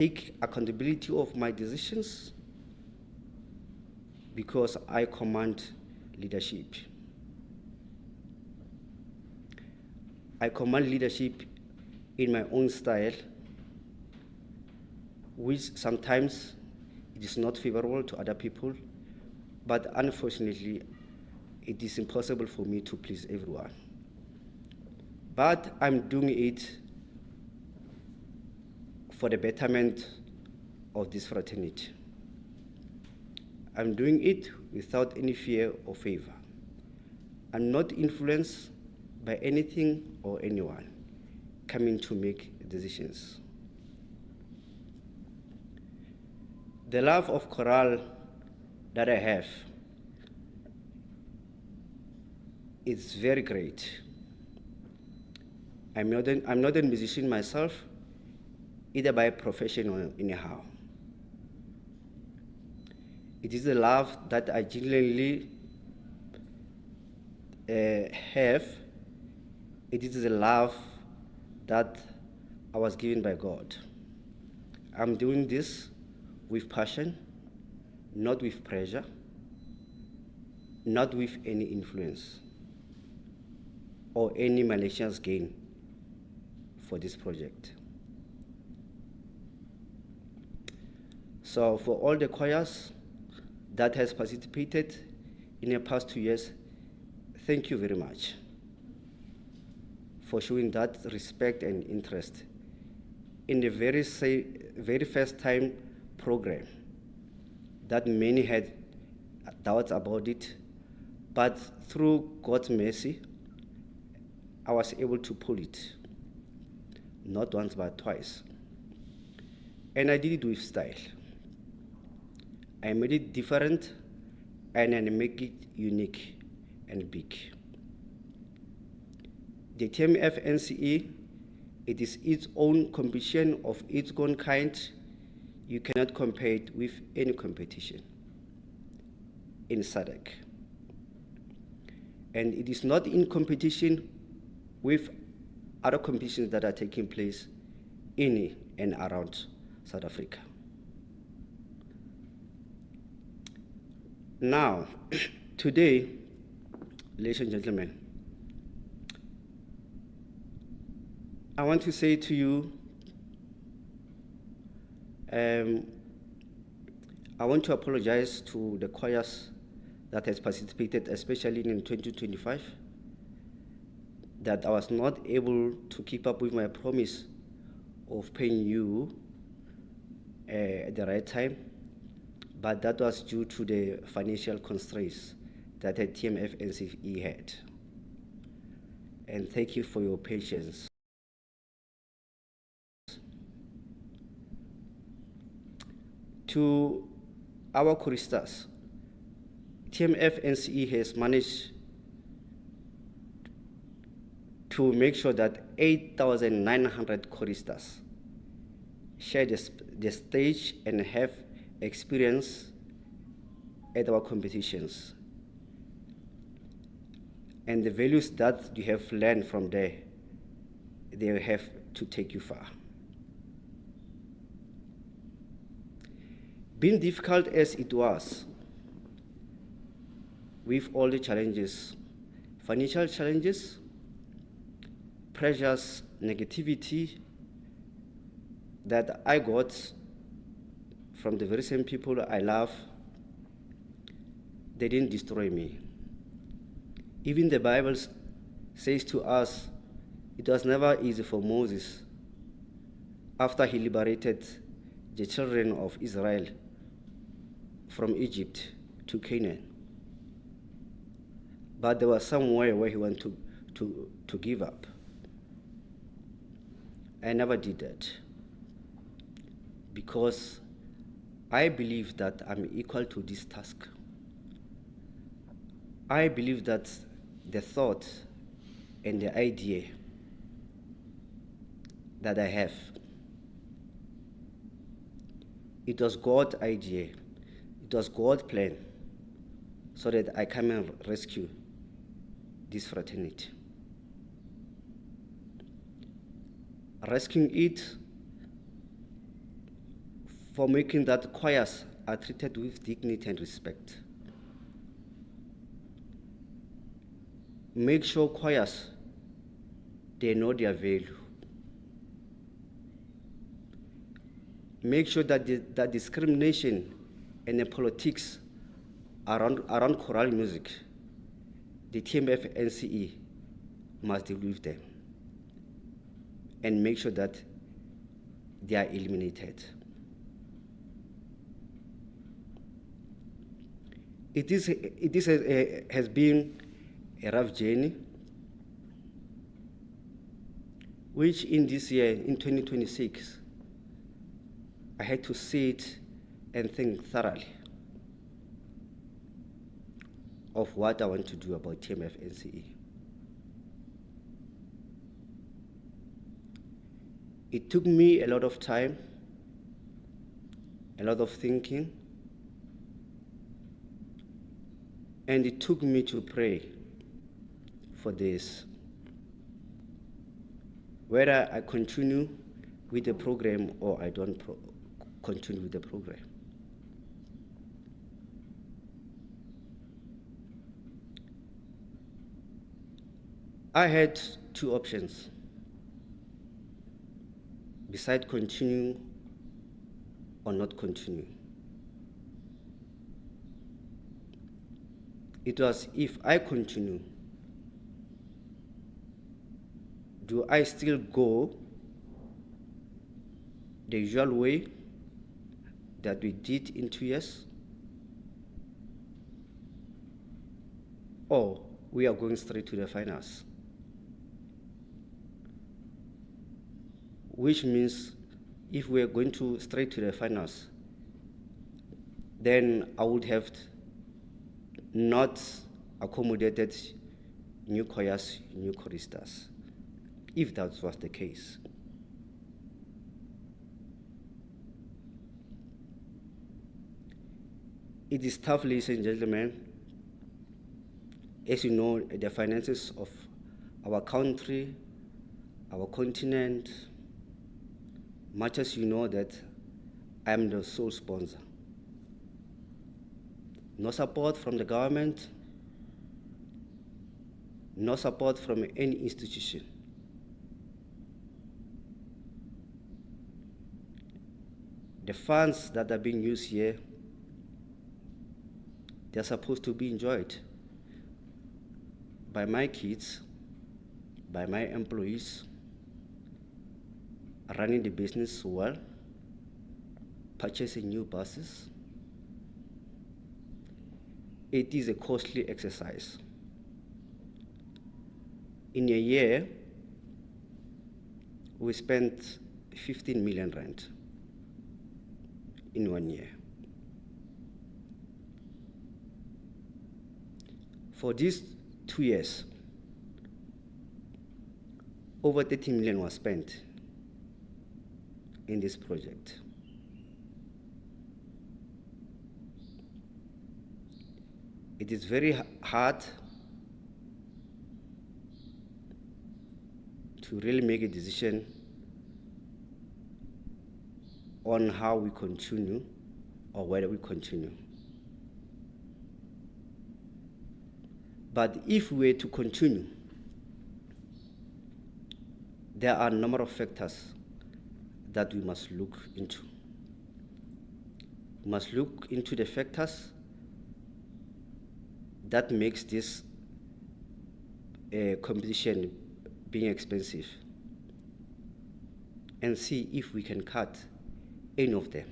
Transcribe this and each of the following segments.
take accountability of my decisions because I command leadership. I command leadership in my own style, which sometimes it is not favorable to other people, but unfortunately, it is impossible for me to please everyone. But I'm doing it for the betterment of this fraternity. I'm doing it without any fear or favor. I'm not influenced by anything or anyone coming to make decisions. The love of chorale that I have is very great. I'm not a musician myself, either by profession or anyhow. It is a love that I genuinely have. It is a love that I was given by God. I'm doing this with passion, not with pressure, not with any influence or any malicious gain for this project. So for all the choirs that has participated in the past 2 years, thank you very much for showing that respect and interest in the very first time program that many had doubts about it, but through God's mercy, I was able to pull it, not once but twice. And I did it with style. I made it different and I make it unique and big. The Tmf NCE, it is its own competition of its own kind. You cannot compare it with any competition in SADC. And it is not in competition with other competitions that are taking place in and around South Africa. Now, today, ladies and gentlemen, I want to say to you, I want to apologize to the choirs that has participated, especially in 2025, that I was not able to keep up with my promise of paying you at the right time, but that was due to the financial constraints that the Tmf NCE had. And thank you for your patience. To our choristas, Tmf NCE has managed to make sure that 8,900 choristas share the stage and have experience at our competitions. And the values that you have learned from there, they have to take you far. Being difficult as it was, with all the challenges, financial challenges, pressures, negativity that I got from the very same people I love, they didn't destroy me. Even the Bible says to us, it was never easy for Moses after he liberated the children of Israel from Egypt to Canaan. But there was somewhere where he wanted to give up. I never did that because I believe that I'm equal to this task. I believe that the thought and the idea that I have, it was God's idea, it was God's plan, so that I come and rescue this fraternity. Rescuing it for making that choirs are treated with dignity and respect. Make sure choirs, they know their value. Make sure that that discrimination and the politics around choral music, the Tmf NCE must deal with them and make sure that they are eliminated. Has been a rough journey, which in this year, in 2026, I had to sit and think thoroughly of what I want to do about Tmf NCE. It took me a lot of time, a lot of thinking, and it took me to pray for this. Whether I continue with the program or I don't continue with the program. I had two options. Besides continue or not continue. It was, if I continue, do I still go the usual way that we did in 2 years? Or we are going straight to the finals? Which means if we are going straight to the finals, then I would have not accommodated new choirs, new choristers, if that was the case. It is tough, ladies and gentlemen. As you know, the finances of our country, our continent, much as you know that I am the sole sponsor. No support from the government, no support from any institution. The funds that are being used here, they're supposed to be enjoyed by my kids, by my employees, running the business well, purchasing new buses. It is a costly exercise. In a year, we spent 15 million rand in 1 year. For these 2 years, over 30 million was spent in this project. It is very hard to really make a decision on how we continue or whether we continue. But if we were to continue, there are a number of factors that we must look into. We must look into the factors that makes this competition being expensive and see if we can cut any of them.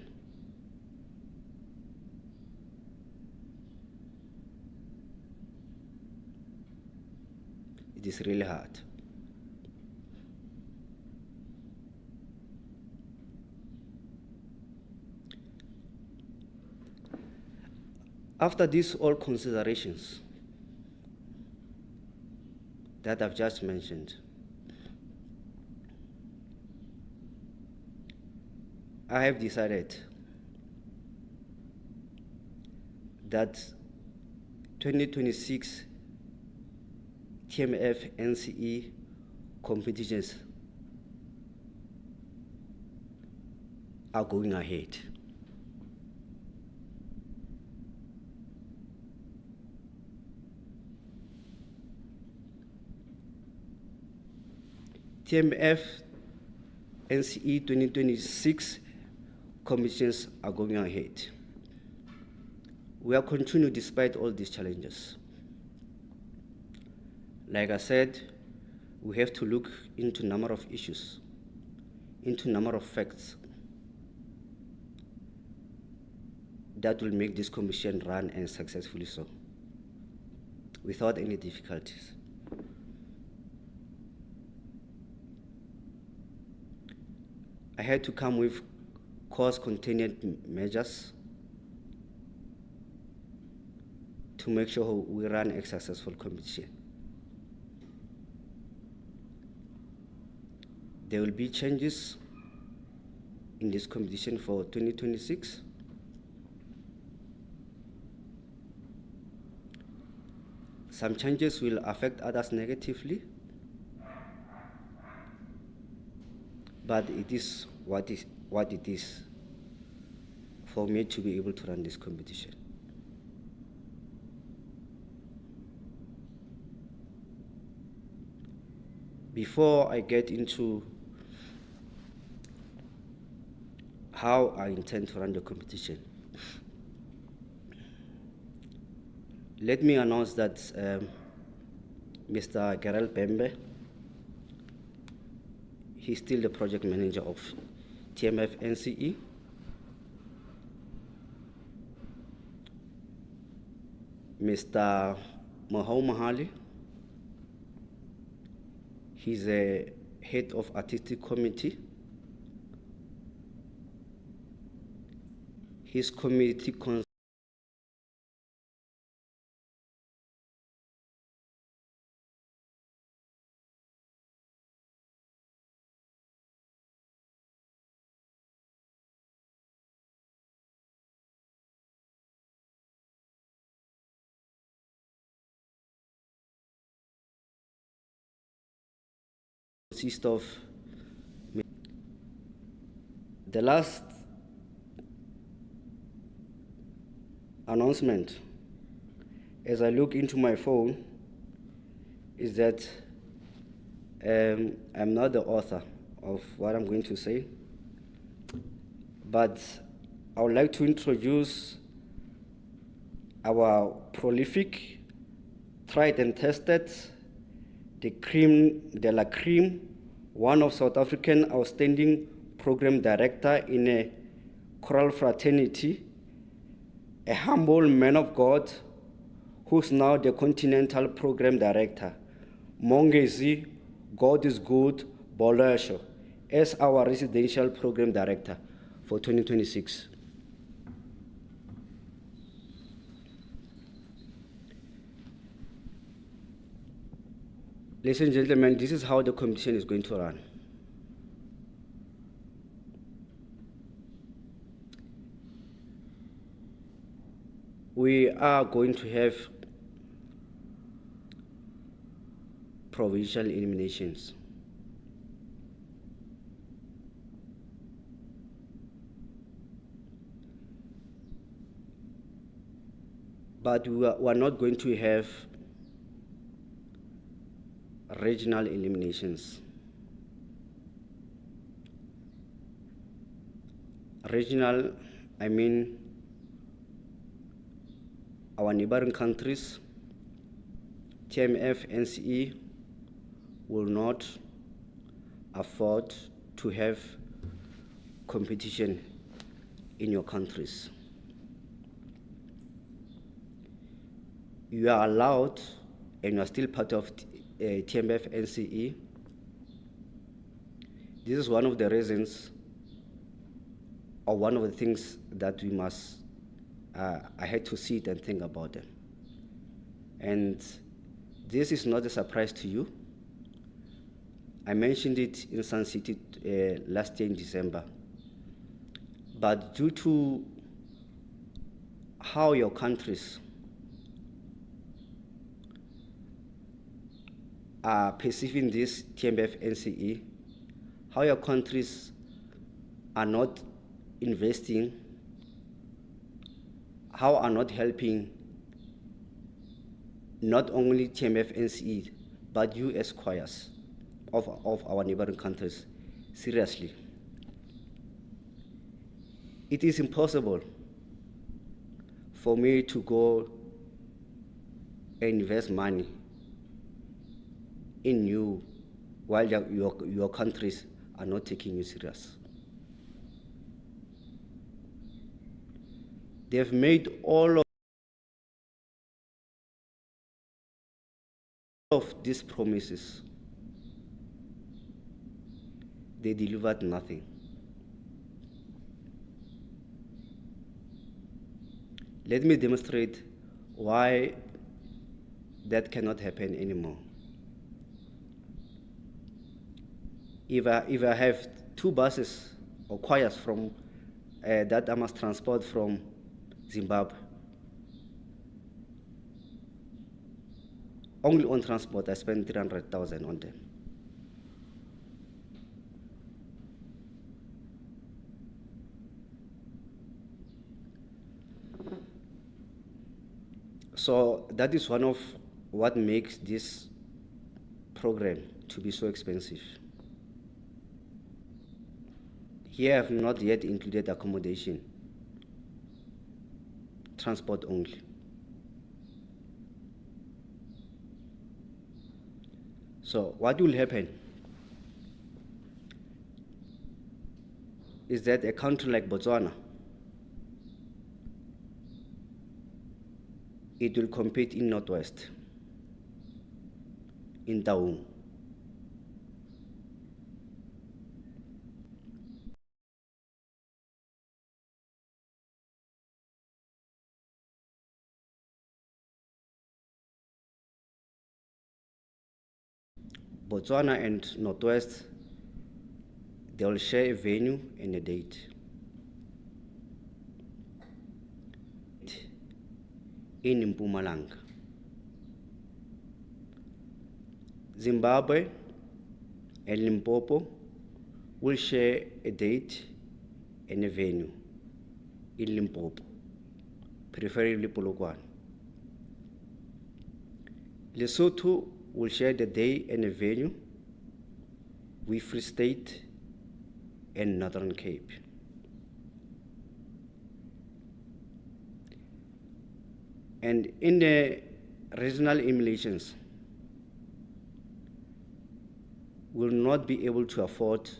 It is really hard. After these all considerations that I've just mentioned, I have decided that 2026 Tmf NCE competitions are going ahead. TMF NCE 2026 commissions are going ahead. We are continuing despite all these challenges. Like I said, we have to look into a number of issues, into a number of facts that will make this commission run and successfully so, without any difficulties. I had to come with cost-containment measures to make sure we run a successful competition. There will be changes in this competition for 2026. Some changes will affect others negatively, but it is what it is for me to be able to run this competition. Before I get into how I intend to run the competition, let me announce that Mr. Gerald Bembe, he's still the project manager of TMF NCE. Mr. Mahou Mahali, he's a head of artistic committee. His committee consists of the last announcement as I look into my phone is that I'm not the author of what I'm going to say, but I would like to introduce our prolific, tried and tested, the creme de la creme, one of South African outstanding program director in a choral fraternity, a humble man of God who's now the continental program director, Mongezi God is Good Bolesho, as our residential program director for 2026. Ladies and gentlemen, this is how the competition is going to run. We are going to have provincial eliminations. But we are not going to have regional eliminations. Regional, I mean our neighboring countries. TMF NCE will not afford to have competition in your countries. You are allowed, and you are still part of TMF NCE. This is one of the reasons, or one of the things that we must, I had to sit and think about them. And this is not a surprise to you. I mentioned it in Sun City last year in December. But due to how your countries are perceiving this TMF NCE, how your countries are not investing, how are not helping not only TMF NCE, but you as choirs, of our neighboring countries seriously. It is impossible for me to go and invest money in you while your countries are not taking you serious. They've made all of these promises. They delivered nothing. Let me demonstrate why that cannot happen anymore. If I have 2 buses or choirs from that I must transport from Zimbabwe, only on transport I spend 300,000 on them. So that is one of what makes this program to be so expensive. Here I have not yet included accommodation, transport only. So what will happen is that a country like Botswana, it will compete in Northwest, in Taung. Botswana and Northwest, they will share a venue and a date. In Mpumalanga. Zimbabwe and Limpopo will share a date and a venue in Limpopo, preferably Polokwane. Lesotho will share the day and a venue with Free State and Northern Cape. And in the regional emulations, will not be able to afford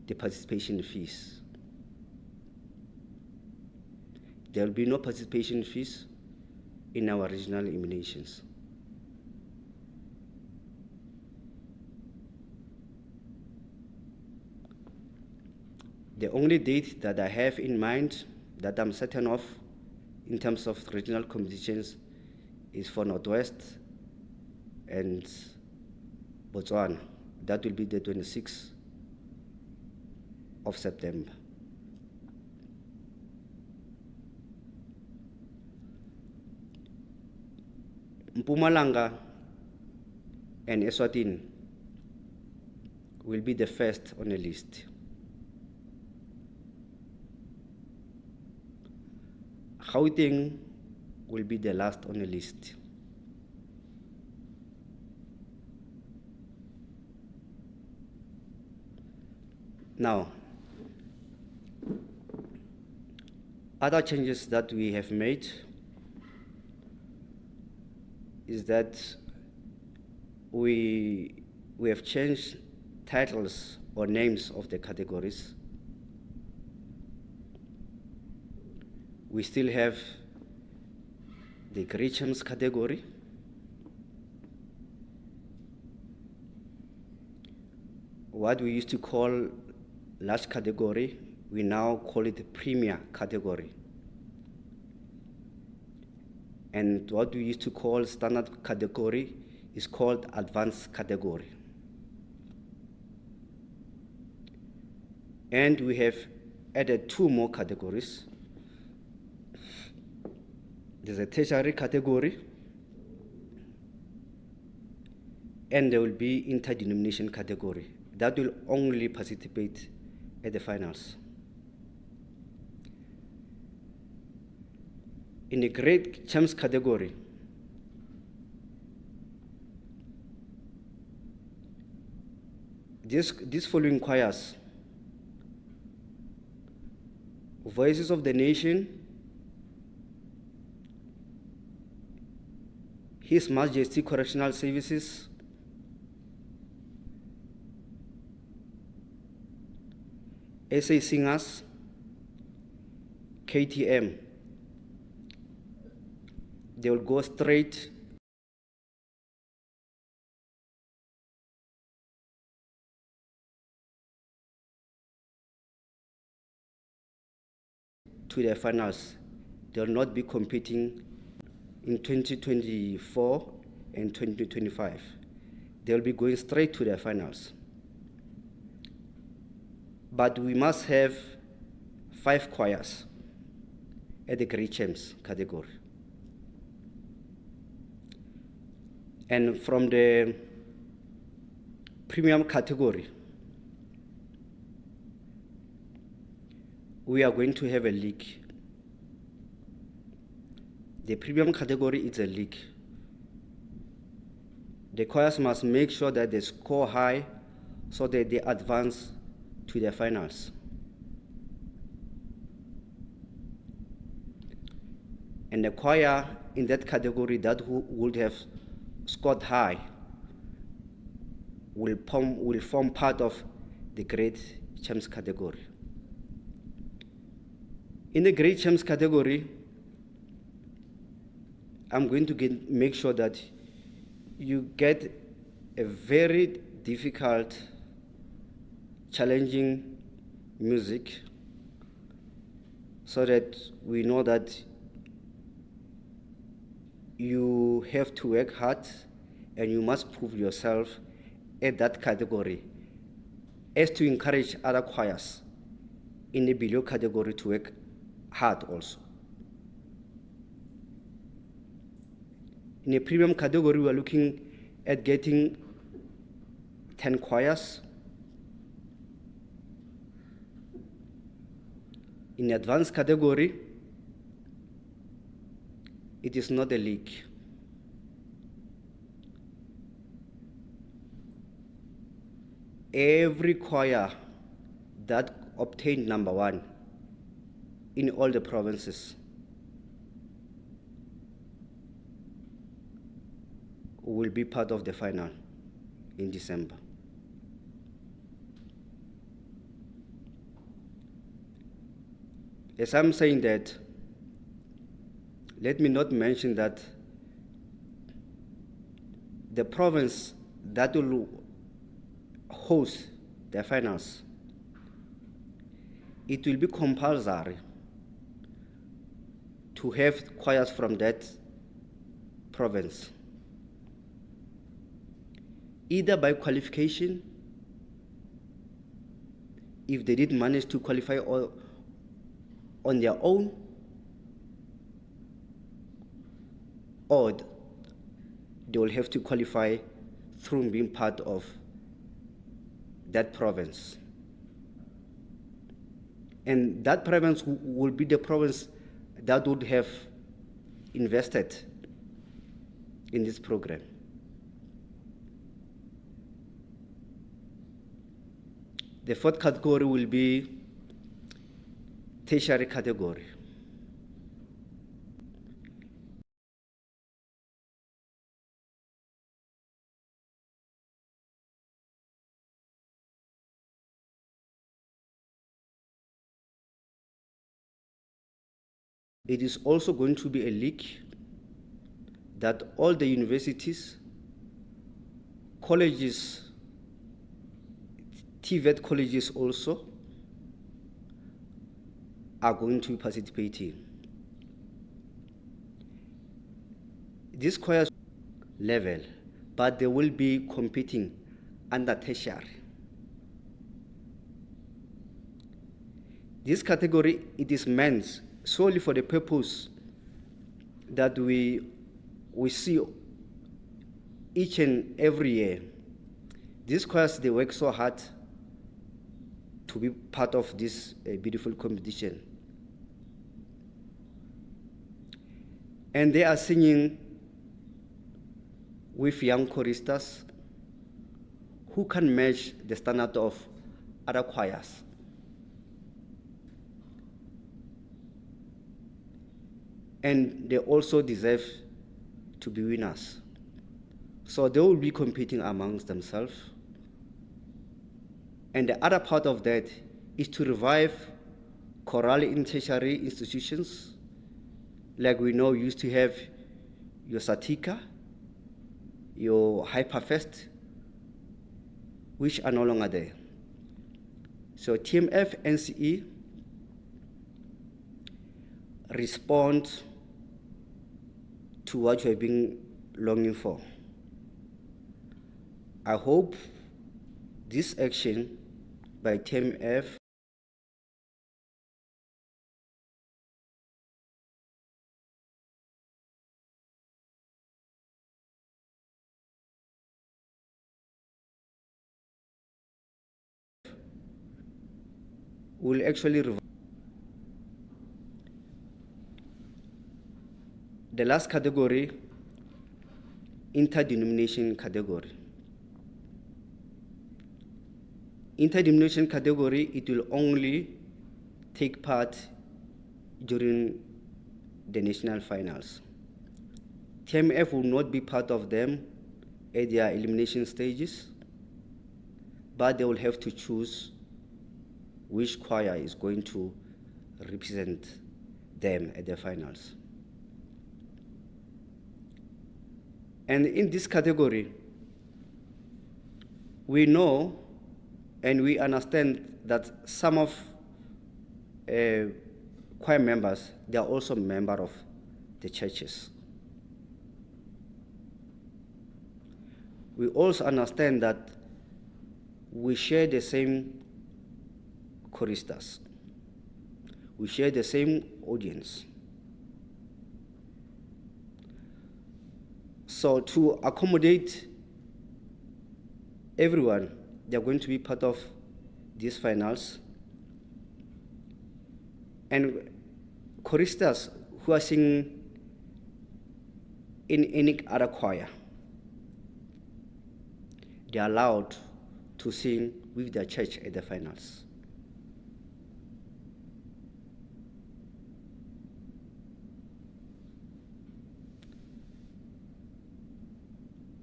the participation fees. There will be no participation fees in our regional emulations. The only date that I have in mind that I'm certain of in terms of regional competitions is for Northwest and Botswana. That will be the 26th of September. Mpumalanga and Eswatini will be the first on the list. Gauteng will be the last on the list. Now, other changes that we have made is that we have changed titles or names of the categories. We still have the Great Champs category, what we used to call large category, we now call it the Premier category. And what we used to call standard category is called advanced category. And we have added 2 more categories. There's a tertiary category, and there will be interdenomination category. That will only participate at the finals. In the Great Champs category, These following choirs: Voices of the Nation, His Majesty Correctional Services, SA Singers, KTM. They will go straight to the finals. They will not be competing in 2024 and 2025. They will be going straight to the finals. But we must have 5 choirs at the Great Champs category. And from the premium category, we are going to have a league. The premium category is a league. The choirs must make sure that they score high so that they advance to the finals. And the choir in that category that would have scored high will form part of the Great Champs category. In the Great Champs category, I'm going to make sure that you get a very difficult, challenging music so that we know that you have to work hard and you must prove yourself at that category, as to encourage other choirs in the below category to work hard also. In a premium category, we are looking at getting 10 choirs. In the advanced category, it is not a league. Every choir that obtained number 1 in all the provinces will be part of the final in December. As I'm saying that, let me not mention that the province that will host the finals, it will be compulsory to have choirs from that province, either by qualification, if they did manage to qualify on their own, or they will have to qualify through being part of that province. And that province will be the province that would have invested in this program. The 4th category will be tertiary category. It is also going to be a league that all the universities, colleges, TVET colleges also are going to participate in. This choirs level, but they will be competing under tertiary. This category, it is meant solely for the purpose that we see each and every year. These choirs, they work so hard to be part of this beautiful competition. And they are singing with young choristers who can match the standard of other choirs. And they also deserve to be winners. So they will be competing amongst themselves. And the other part of that is to revive choral in tertiary institutions. Like we know, used to have your Satika, your Hyperfest, which are no longer there. So TMF NCE respond to what you have been longing for. I hope this action by TMF will actually revive. The last category, interdenomination category. Interdenomination category, it will only take part during the national finals. TMF will not be part of them at their elimination stages, but they will have to choose which choir is going to represent them at the finals. And in this category, we know and we understand that some of choir members, they are also members of the churches. We also understand that we share the same choristers. We share the same audience. So to accommodate everyone, they're going to be part of these finals. And choristers who are singing in any other choir, they are allowed to sing with their church at the finals.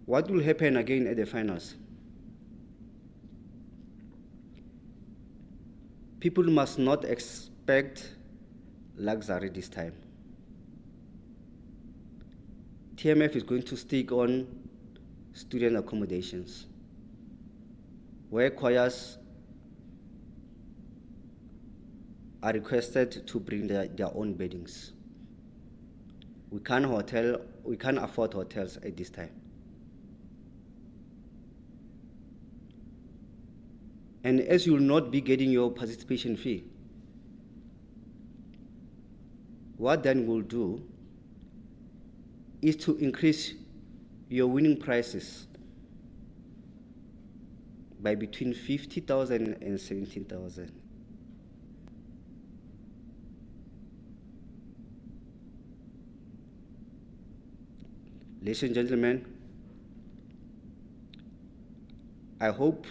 What will happen again at the finals? People must not expect luxury this time. TMF is going to stick on student accommodations, where choirs are requested to bring their own beddings. We can't afford hotels at this time. And as you will not be getting your participation fee, what then we'll do is to increase your winning prices by between 50,000 and 17,000. Ladies and gentlemen, I hope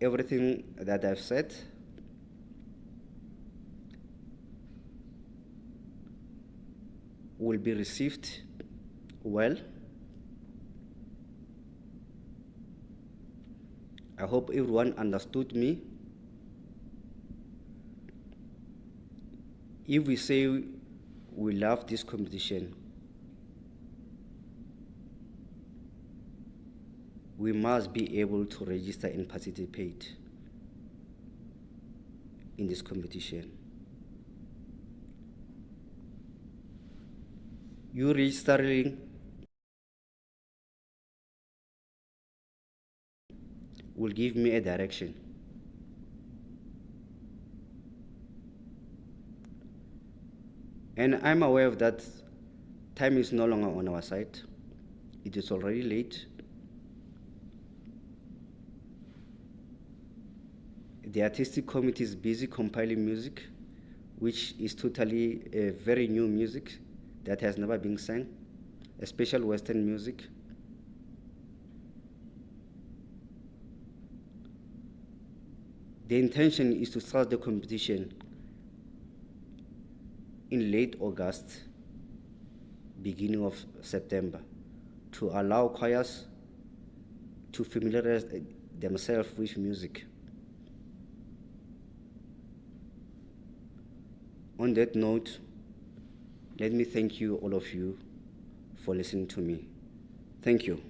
everything that I've said will be received well. I hope everyone understood me. If we say we love this competition, we must be able to register and participate in this competition. You registering will give me a direction. And I'm aware of that time is no longer on our side. It is already late. The artistic committee is busy compiling music, which is totally a very new music that has never been sang, especially Western music. The intention is to start the competition in late August, beginning of September, to allow choirs to familiarize themselves with music. On that note, let me thank you, all of you, for listening to me. Thank you.